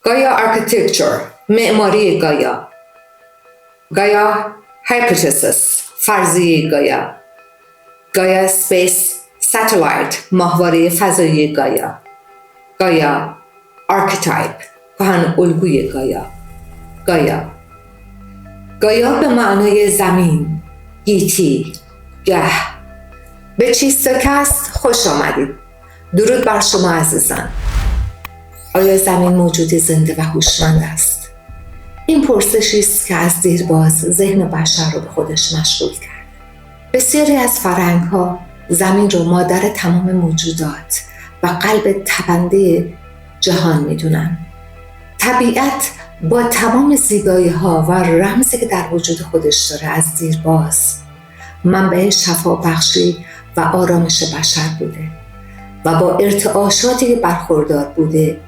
گایا آرکیتکچر، معماری گایا. گایا هایپوتزیس، فرضیه گایا. گایا سپیس ساتلایت، ماهواره فضایی گایا. گایا آرکیتایپ، کهن الگوی گایا. گایا به معنای زمین، گیتی، گه. به چیستوکست خوش آمدید. درود بر شما عزیزان. آیا زمین موجود زنده و هوشمند است؟ این پرسشی است که از دیرباز ذهن بشر را به خودش مشغول کرد. بسیاری از فرهنگ‌ها زمین را مادر تمام موجودات و قلب تپنده جهان می‌دونن. طبیعت با تمام زیبایی‌ها و رمزی که در وجود خودش داره از دیرباز منبع شفابخشی و آرامش بشر بوده و با ارتعاشاتی که برخوردار بوده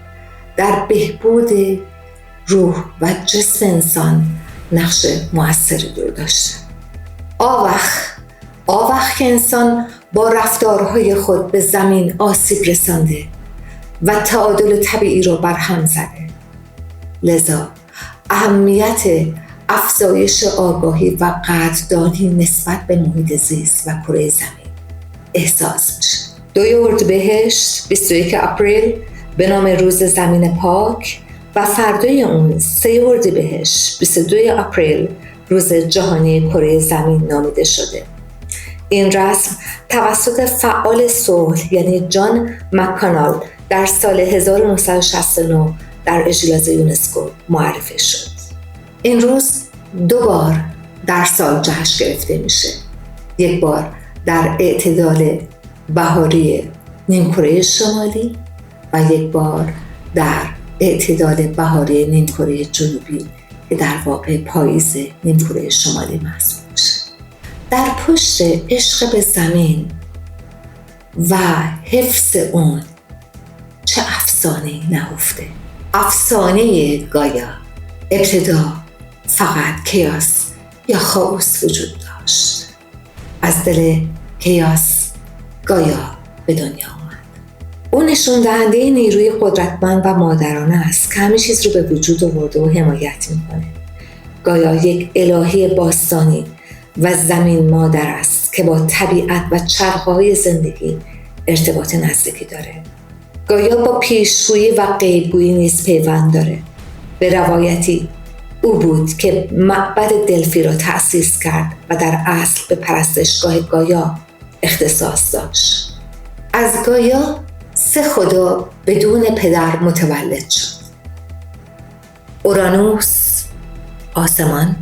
در بهبود روح و جسم انسان نقش مؤثری داشته. آوخ که انسان با رفتارهای خود به زمین آسیب رسانده و تعادل طبیعی را برهم زده. لذا اهمیت افزایش آگاهی و قدردانی نسبت به محیط زیست و کره زمین احساس میشه. 2 اردیبهشت 21 آپریل به نام روز زمین پاک و فردای اون 3 اردیبهشت 22 آپریل روز جهانی کره زمین نامیده شده. این رسم توسط فعال صلح یعنی جان مک‌کانال در سال 1969 در اجلاس یونسکو معرفی شد. این روز 2 بار در سال جشن گرفته میشه. یک بار در اعتدال بهاری نیمکره شمالی و یک بار در اعتدال بهاری نیمکره جنوبی که در واقع پاییز نیمکره شمالی محسوب میشه. در پشت عشق به زمین و حفظ اون چه افسانه‌ای نهفته. افسانه گایا ابتدا فقط کیاس یا خاوس وجود داشت. از دل کیاس گایا به دنیا آمد. او نشون دهنده نیروی قدرتمند و مادرانه است که همه چیز رو به وجود آورده و حمایت میکنه. گایا یک الهه باستانی و زمین مادر است که با طبیعت و چرخه‌های زندگی ارتباط نزدیکی داره. گایا با پیشگویی و غیبگویی نیز پیوند داره. به روایتی او بود که معبد دلفی را تأسیس کرد و در اصل به پرستشگاه گایا اختصاص داشت. از گایا 3 خدا بدون پدر متولد شد. اورانوس آسمان،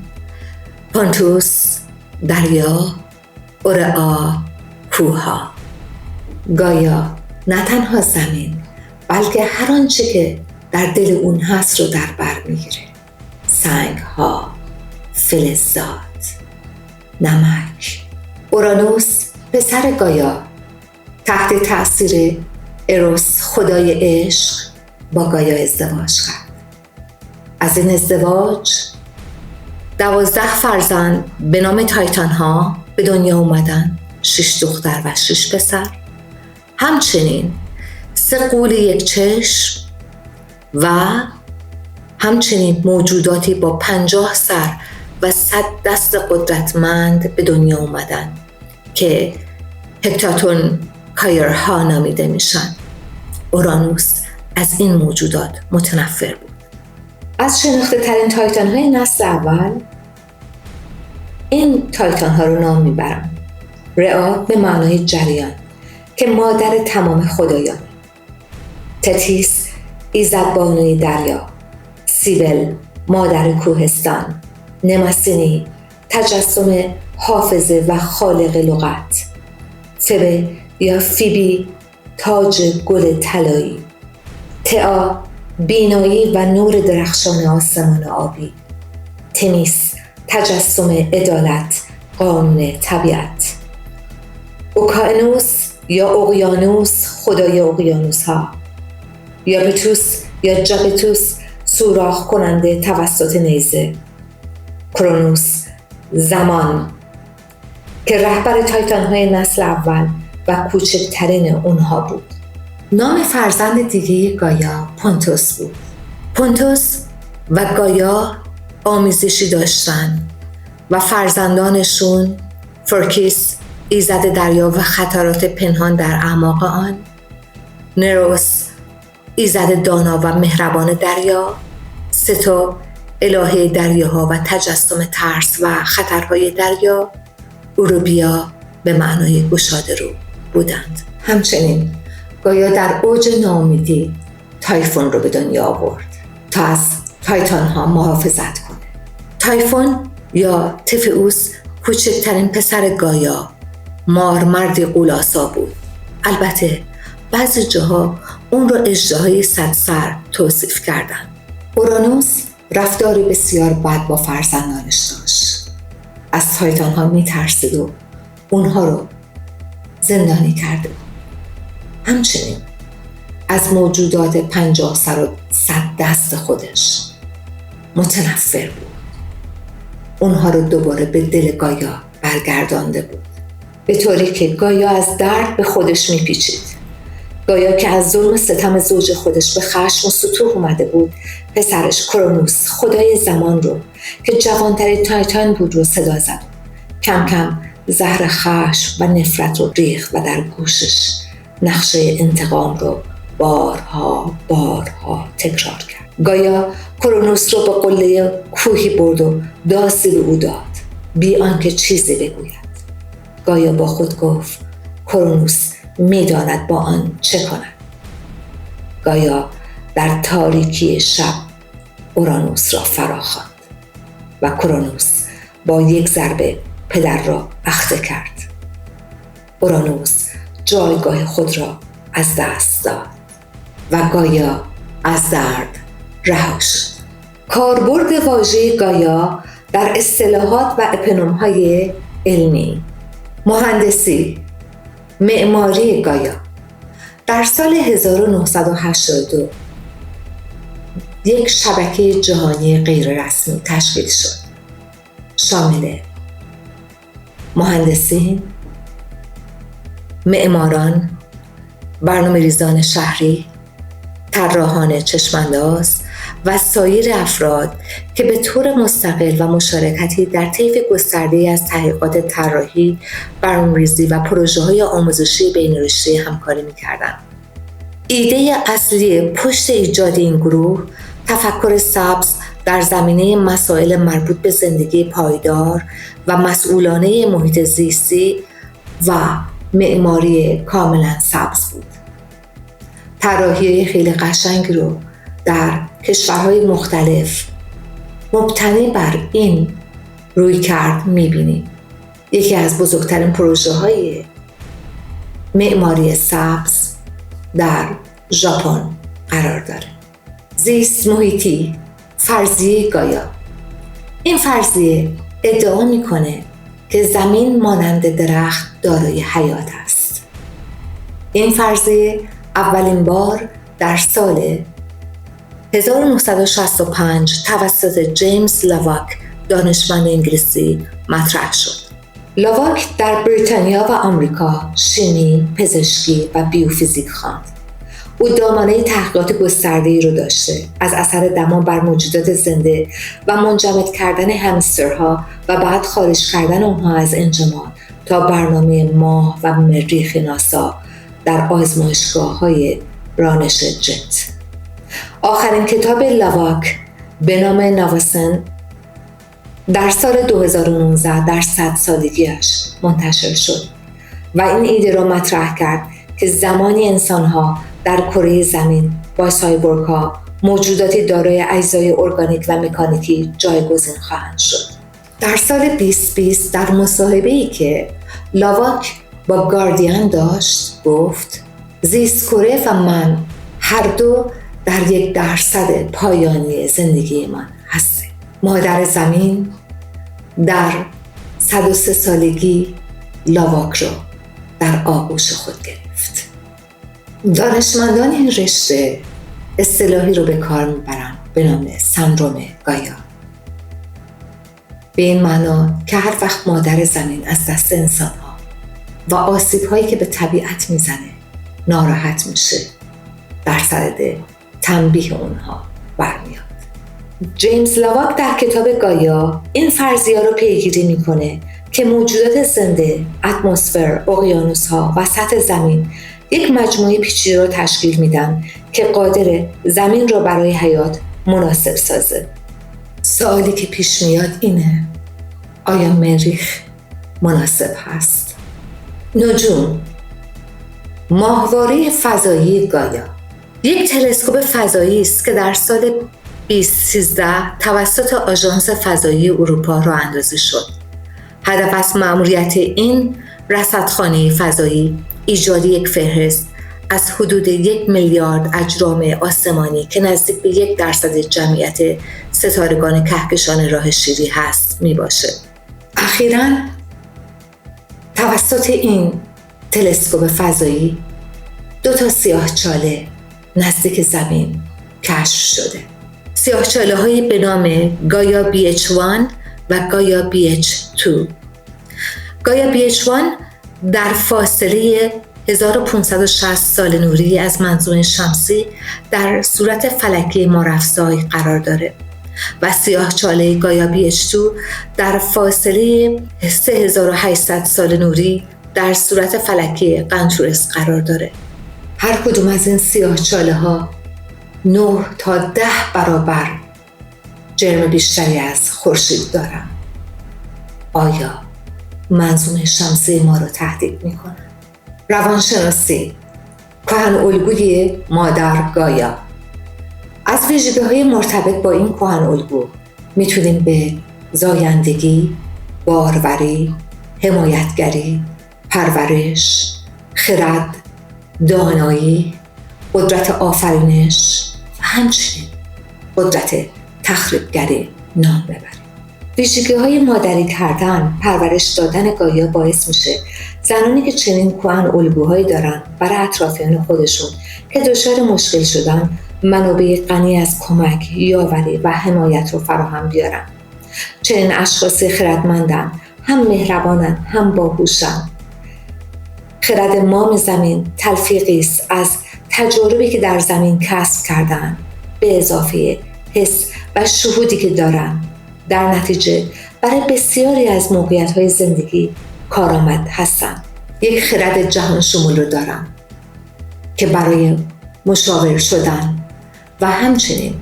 پانتوس دریا، اورئا کوه‌ها. گایا نه تنها زمین بلکه هر آنچه که در دل اون هست رو در بر میگیره. سنگ‌ها، فلزات، نمک. اورانوس پسر گایا تحت تأثیر اروس خدای عشق با گایا ازدواج کرد. از این ازدواج 12 فرزند به نام تایتان ها به دنیا اومدن، 6 دختر و 6 پسر. همچنین 3 غول یک چشم و همچنین موجوداتی با 50 سر و 100 دست قدرتمند به دنیا اومدن که هکتاتون کایرها نامیده میشن. اورانوس از این موجودات متنفر بود. از شناخته ترین تایتان های نسل اول این تایتان ها رو نام میبرم. رئا به معنای جریان که مادر تمام خدایان، تتیس ایزدبانوی دریا، سیبل مادر کوهستان، نماسینی تجسم حافظه و خالق لغت، فبه یا فیبی تاج گل طلایی، تئا بینایی و نور درخشان آسمان آبی، تمیس تجسم عدالت، قانون طبیعت، اوکانوس یا اقیانوس خدای اقیانوس ها، یاپتوس یا جاپتوس سوراخ کننده توسط نیزه، کرونوس زمان که رهبر تایتان های نسل اول و کوچکترین اونها بود. نام فرزند دیگه گایا پانتوس بود. پونتوس و گایا آمیزشی داشتن و فرزندانشون فورکیس ایزد دریا و خطرات پنهان در اعماق آن، نروس ایزد دانا و مهربان دریا، ستا الهه دریاها و تجسم ترس و خطرهای دریا، اوروبیا به معنای گشاده رو بودند. همچنین گایا در اوج ناامیدی تایفون رو به دنیا آورد تا از تایتان ها محافظت کنه. تایفون یا تفئوس کوچکترین پسر گایا، مردی قولاسا بود. البته بعضی جاها اون رو اژدهای 100 سر توصیف کردن. اورانوس رفتاری بسیار بد با فرزندانش داشت. از تایتان ها میترسید و اونها رو زندانی کرده بود. همچنین از موجودات 50 سر و 100 دست خودش متنفر بود. اونها رو دوباره به دل گایا برگردانده بود، به طوری که گایا از درد به خودش میپیچید. گایا که از ظلم ستم زوج خودش به خشم و ستوه اومده بود، پسرش کرونوس خدای زمان رو که جوانترین تایتان بود رو صدا زد. کم کم زهر خشم و نفرت رو ریخت و در گوشش نقشه انتقام رو بارها تکرار کرد. گایا کرونوس رو به قله کوهی برد و داسی به او داد بی آنکه چیزی بگوید. گایا با خود گفت کرونوس میداند با آن چه کند. گایا در تاریکی شب اورانوس را فراخواند و کرونوس با یک ضربه پدر را اخته کرد. اورانوس جایگاه خود را از دست داد و گایا از درد رها شد. کاربرد واژه گایا در اصطلاحات و اپونیم‌های علمی: مهندسی، معماری گایا. در سال 1982 یک شبکه جهانی غیررسمی تشکیل شد، شامل مهندسین، معماران، برنامه‌ریزان شهری، طراحان چشمانداز و سایر افراد که به طور مستقل و مشارکتی در طیف گسترده‌ای از تحقیقات طراحی، برنامه‌ریزی و پروژه‌های آموزشی بین‌رشته همکاری می‌کردند. ایده اصلی پشت ایجاد این گروه، تفکر سبز در زمینه مسائل مربوط به زندگی پایدار و مسئولانه محیط زیستی و معماری کاملا سبز بود. طراحی خیلی قشنگ رو در کشورهای مختلف مبتنی بر این رویکرد می‌بینیم. یکی از بزرگترین پروژه‌های معماری سبز در ژاپن قرار داره. زیست محیطی، فرضیه گایا. این فرضیه ادعا میکنه که زمین مانند درخت دارای حیات است. این فرضیه اولین بار در سال 1965 توسط جیمز لاواک، دانشمند انگلیسی، مطرح شد. لاواک در بریتانیا و آمریکا شیمی، پزشکی و بیوفیزیک خواند. او دامنه تحقیقات گسترده‌ای رو داشته، از اثر دما بر موجودات زنده و منجمد کردن همسترها و بعد خارج کردن آنها از انجماد تا برنامه ماه و مریخ ناسا در آزمایشگاه‌های رانش جت. آخرین کتاب لاواک به نام نواسن در سال 2019 در 100 سالگیش منتشر شد و این ایده را مطرح کرد که زمانی انسان‌ها در کره زمین با سایبورگ‌ها، موجوداتی دارای اجزای ارگانیک و مکانیکی، جایگزین خواهند شد. در سال 2020 در مصاحبه‌ای که لاواک با گاردین داشت گفت: زیست کره و من هر دو در 1% پایانی زندگی من هستیم. مادر زمین در 103 سالگی لاواک را در آغوش خود گرفت. دانشمندان این رشته اصطلاحی رو به کار میبرن به نام سندروم گایا، به این معنا که هر وقت مادر زمین از دست انسان‌ها و آسیب‌هایی که به طبیعت میزنه ناراحت میشه، در صدد تنبیه اونها برمیاد. جیمز لاواک در کتاب گایا این فرضیه رو پیگیری میکنه که موجودات زنده، اتمسفر، اقیانوس‌ها و سطح زمین یک مجموعه پیچیده رو تشکیل میدن که قادر زمین رو برای حیات مناسب سازه. سوالی که پیش میاد اینه: آیا مریخ مناسب هست؟ نجوم. ماهواره فضایی گایا یک تلسکوپ فضایی است که در سال 2013 توسط آژانس فضایی اروپا راه اندازی شد. هدف از مأموریت این رصدخانه فضایی ایجاد یک فهرست از حدود 1 میلیارد اجرام آسمانی که نزدیک به 1% جمعیت ستارگان کهکشان راه شیری هست می باشه. اخیراً توسط این تلسکوپ فضایی 2 سیاهچاله نزدیک زمین کشف شده. سیاهچاله‌هایی به نام گایا BH1 و گایا BH2. گایا BH1 در فاصله 1560 سال نوری از منظومه شمسی در صورت فلکی مارافسای قرار داره و سیاهچاله گایا BH2 در فاصله 3800 سال نوری در صورت فلکی قنچورس قرار داره. هر کدوم از این سیاهچاله ها 9 تا 10 برابر جرم بیشتری از خورشید دارن. آیا منظومه شمسی ما رو تهدید میکنن؟ روانشناسی. کهن الگوی مادر گایا. از ویژگی‌های مرتبط با این کهن الگو میتونیم به زایندگی، باروری، حمایتگری، پرورش، خرد، دانایی، قدرت آفرینش و همچنین قدرت تخریبگری نام ببریم. ویژگی‌های مادری کردن، پرورش دادن گایا باعث میشه زنانی که چنین کهن الگوهایی دارن برای اطرافیان خودشون که دچار مشکل شدن منابع غنی از کمک، یاوری و حمایت رو فراهم بیارن. چنین اشخاصی خردمندن، هم مهربانن، هم باهوشن. خرد مام زمین تلفیقی است از تجاربی که در زمین کسب کردن به اضافه حس و شهودی که دارن. در نتیجه برای بسیاری از موقعیت‌های زندگی کارآمد هستن. یک خرد جهان شمول رو دارن که برای مشاور شدن و همچنین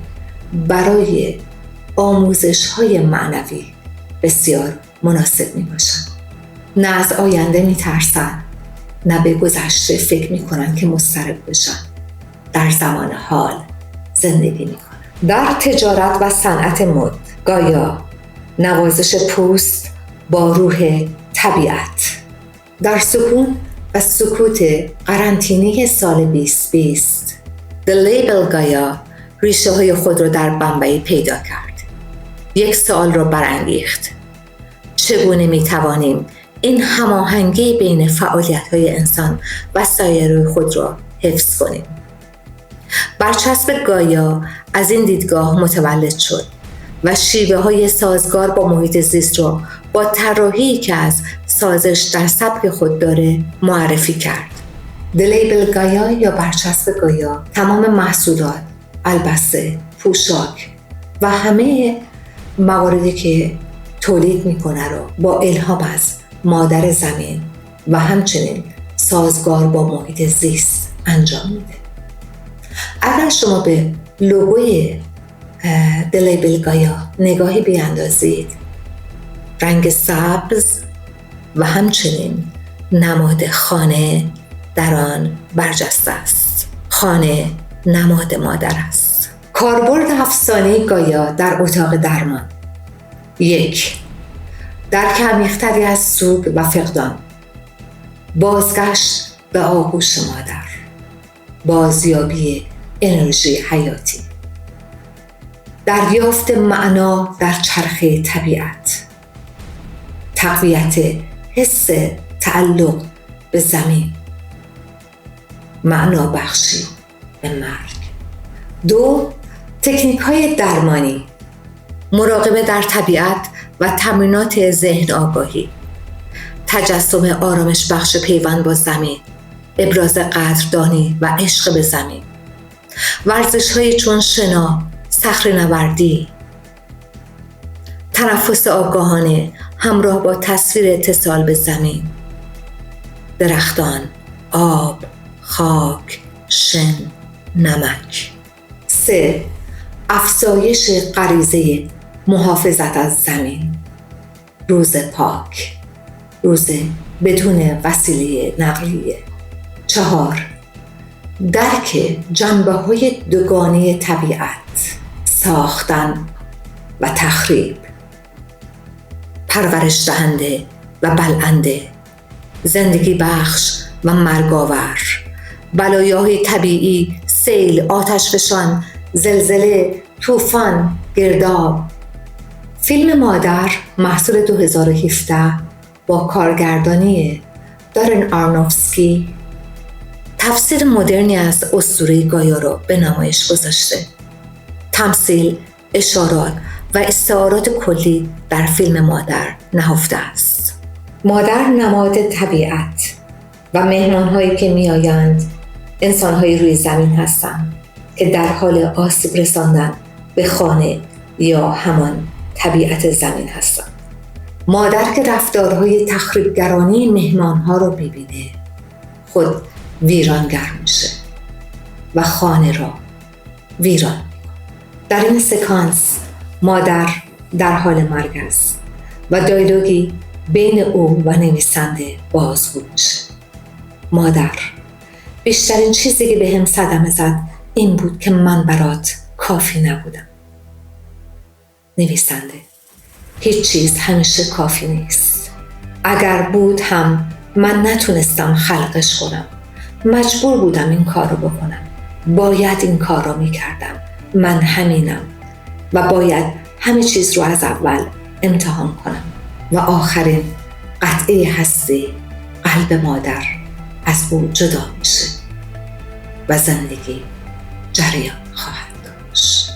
برای آموزش‌های معنوی بسیار مناسب میباشن. نه از آینده میترسن، نه به گذشته فکر میکنن که مضطرب بشن. در زمان حال زندگی میکنن. در تجارت و صنعت مد گایا نوازش پوست با روح طبیعت. در سکون و سکوت قرنطینه سال 2020 The Label گایا ریشه های خود را در بمبئی پیدا کرد. یک سوال را برانگیخت: چگونه می توانیم این هماهنگی بین فعالیت های انسان و سایه خود را حفظ کنیم؟ برچسب گایا از این دیدگاه متولد شد و شیوه های سازگار با محیط زیست را با طراحی که از سازش در سبک خود داره معرفی کرد. The Label گایا یا برچسب گایا تمام محصولات، البسه، پوشاک و همه مواردی که تولید میکنه رو با الهام از مادر زمین و همچنین سازگار با محیط زیست انجام میده. اگر شما به لوگوی The Label گایا نگاهی بیاندازید، رنگ سبز و همچنین نماد خانه در آن برجسته است. خانه نماد مادر است. کاربرد افسانه‌ای گایا در اتاق درمان. 1. درک عمیق‌تری از سوگ و فقدان. بازگشت به آغوش مادر. بازیابی انرژی حیاتی. دریافت معنا در چرخه طبیعت. تقویت حس تعلق به زمین. معنا بخشی به مرگ. 2. تکنیک‌های درمانی. مراقبه در طبیعت و تمرینات ذهن آگاهی. تجسم آرامش بخش پیوند با زمین. ابراز قدردانی و عشق به زمین. ورزش‌هایی چون شنا، صخره‌نوردی، تنفس آگاهانه همراه با تصویر اتصال به زمین، درختان، آب، خاک، شن، نمک. 3. افزایش غریزه محافظت از زمین، روز پاک، روز بدون وسیله نقلیه. 4. درک جنبه‌های دوگانه طبیعت، ساختن و تخریب، پرورش دهنده و بلعنده، زندگی بخش و مرگاور، بلایاهای طبیعی، سیل، آتشفشان، زلزله، طوفان، گرداب. فیلم مادر محصول 2017 با کارگردانی دارن آرونوفسکی تفسیر مدرنی از اسطوره گایا را به نمایش گذاشته. تمثیل، اشارات و استعارات کلی در فیلم مادر نهفته است. مادر نماد طبیعت و مهمان‌هایی که می‌آیند انسان‌های روی زمین هستند که در حال آسیب رساندن به خانه یا همان طبیعت زمین هستند. مادر که رفتارهای تخریبگرانه مهمان‌ها رو می‌بینه، خود ویرانگر میشه و خانه را ویران می‌کنه. در این سکانس مادر در حال مرگ است و دیالوگی بین او و نویسنده بازگو میشه. مادر: بیشترین چیزی که بهم صدمه زد این بود که من برات کافی نبودم. نویسنده: هیچ چیز همیشه کافی نیست. اگر بود هم من نتونستم خلقش کنم. مجبور بودم این کار رو بکنم. باید این کار رو میکردم. من همینم و باید همه چیز رو از اول امتحان کنم. و آخرین قطعه هستی، قلب مادر از او جدا میشه و زندگی جریان خواهد داشت.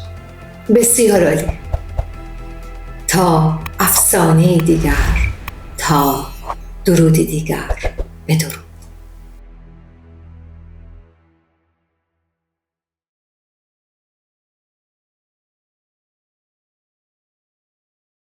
بسیار عالی. تا افسانه دیگر، تا درودی دیگر، بدرود.